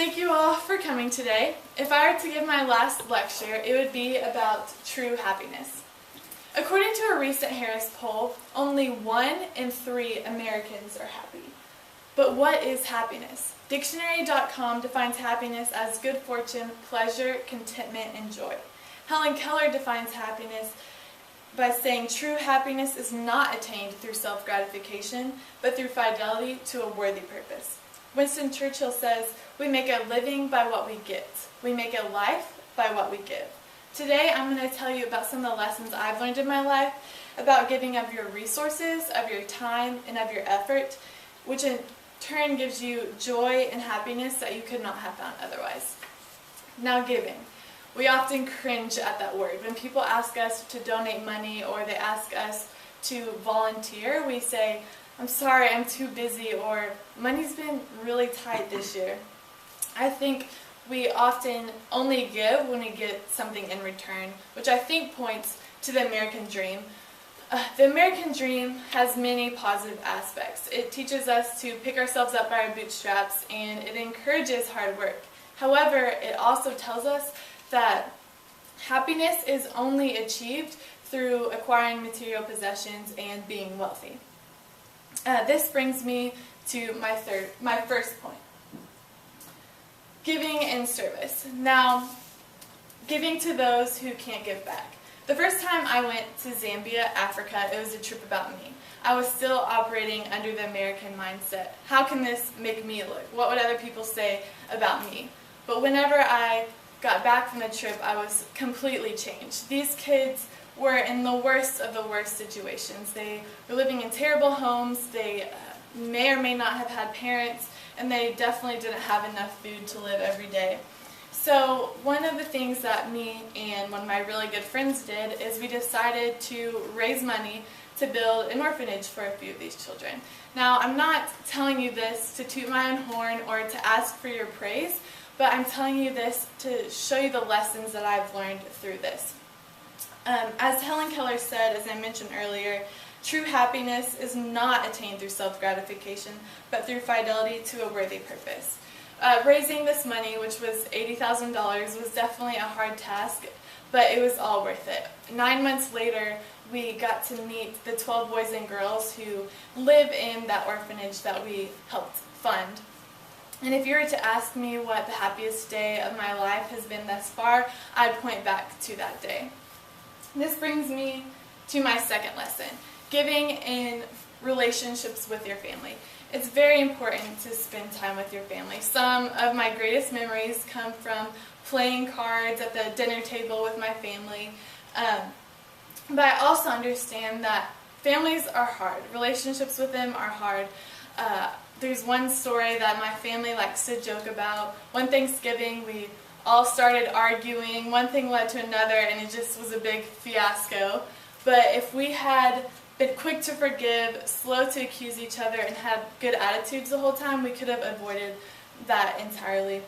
Thank you all for coming today. If I were to give my last lecture, it would be about true happiness. According to a recent Harris poll, only 1 in 3 Americans are happy. But what is happiness? Dictionary.com defines happiness as good fortune, pleasure, contentment, and joy. Helen Keller defines happiness by saying true happiness is not attained through self-gratification, but through fidelity to a worthy purpose. Winston Churchill says, "We make a living by what we get. We make a life by what we give." Today I'm going to tell you about some of the lessons I've learned in my life about giving of your resources, of your time, and of your effort, which in turn gives you joy and happiness that you could not have found otherwise. Now, giving. We often cringe at that word. When people ask us to donate money or they ask us to volunteer, we say, "I'm sorry, I'm too busy," or "Money's been really tight this year." I think we often only give when we get something in return, which I think points to the American dream. The American dream has many positive aspects. It teaches us to pick ourselves up by our bootstraps, and it encourages hard work. However, it also tells us that happiness is only achieved through acquiring material possessions and being wealthy. This brings me to my first point. Giving and service. Now, giving to those who can't give back. The first time I went to Zambia, Africa, it was a trip about me. I was still operating under the American mindset. How can this make me look? What would other people say about me? But whenever I got back from the trip, I was completely changed. These kids were in the worst of the worst situations. They were living in terrible homes, they may or may not have had parents, and they definitely didn't have enough food to live every day. So one of the things that me and one of my really good friends did is we decided to raise money to build an orphanage for a few of these children. Now, I'm not telling you this to toot my own horn or to ask for your praise, but I'm telling you this to show you the lessons that I've learned through this. As Helen Keller said, as I mentioned earlier, true happiness is not attained through self-gratification, but through fidelity to a worthy purpose. Raising this money, which was $80,000, was definitely a hard task, but it was all worth it. 9 months later, we got to meet the 12 boys and girls who live in that orphanage that we helped fund. And if you were to ask me what the happiest day of my life has been thus far, I'd point back to that day. This brings me to my second lesson, giving in relationships with your family. It's very important to spend time with your family. Some of my greatest memories come from playing cards at the dinner table with my family. But I also understand that families are hard. Relationships with them are hard. There's one story that my family likes to joke about. One Thanksgiving, we all started arguing. One thing led to another, and it just was a big fiasco. But if we had been quick to forgive, slow to accuse each other, and had good attitudes the whole time, we could have avoided that entirely.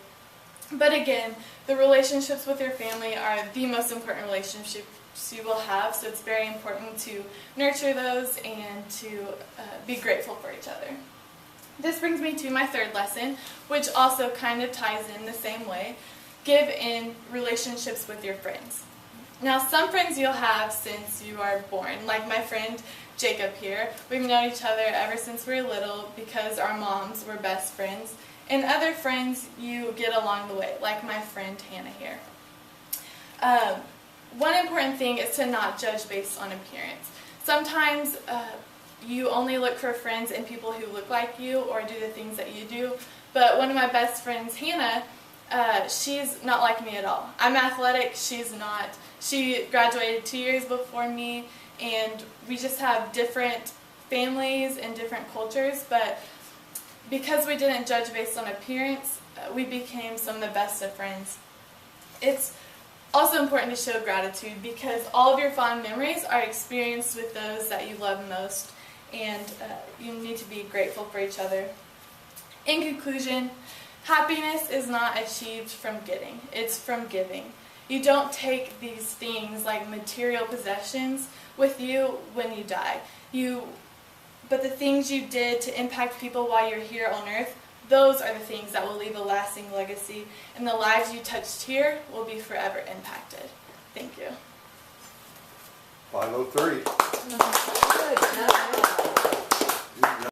But again, the relationships with your family are the most important relationships you will have, so it's very important to nurture those and to be grateful for each other. This brings me to my third lesson, which also kind of ties in the same way. Give in relationships with your friends. Now, some friends you'll have since you are born, like my friend Jacob here. We've known each other ever since we were little because our moms were best friends. And other friends you get along the way, like my friend Hannah here. One important thing is to not judge based on appearance. Sometimes you only look for friends in people who look like you or do the things that you do. But one of my best friends, Hannah, she's not like me at all. I'm athletic, she's not. She graduated 2 years before me, and we just have different families and different cultures, but because we didn't judge based on appearance, we became some of the best of friends. It's also important to show gratitude because all of your fond memories are experienced with those that you love most, and you need to be grateful for each other. In conclusion, happiness is not achieved from getting, it's from giving. You don't take these things like material possessions with you when you die. But the things you did to impact people while you're here on earth Those are the things that will leave a lasting legacy, and the lives you touched here will be forever impacted. Thank you. 5:03.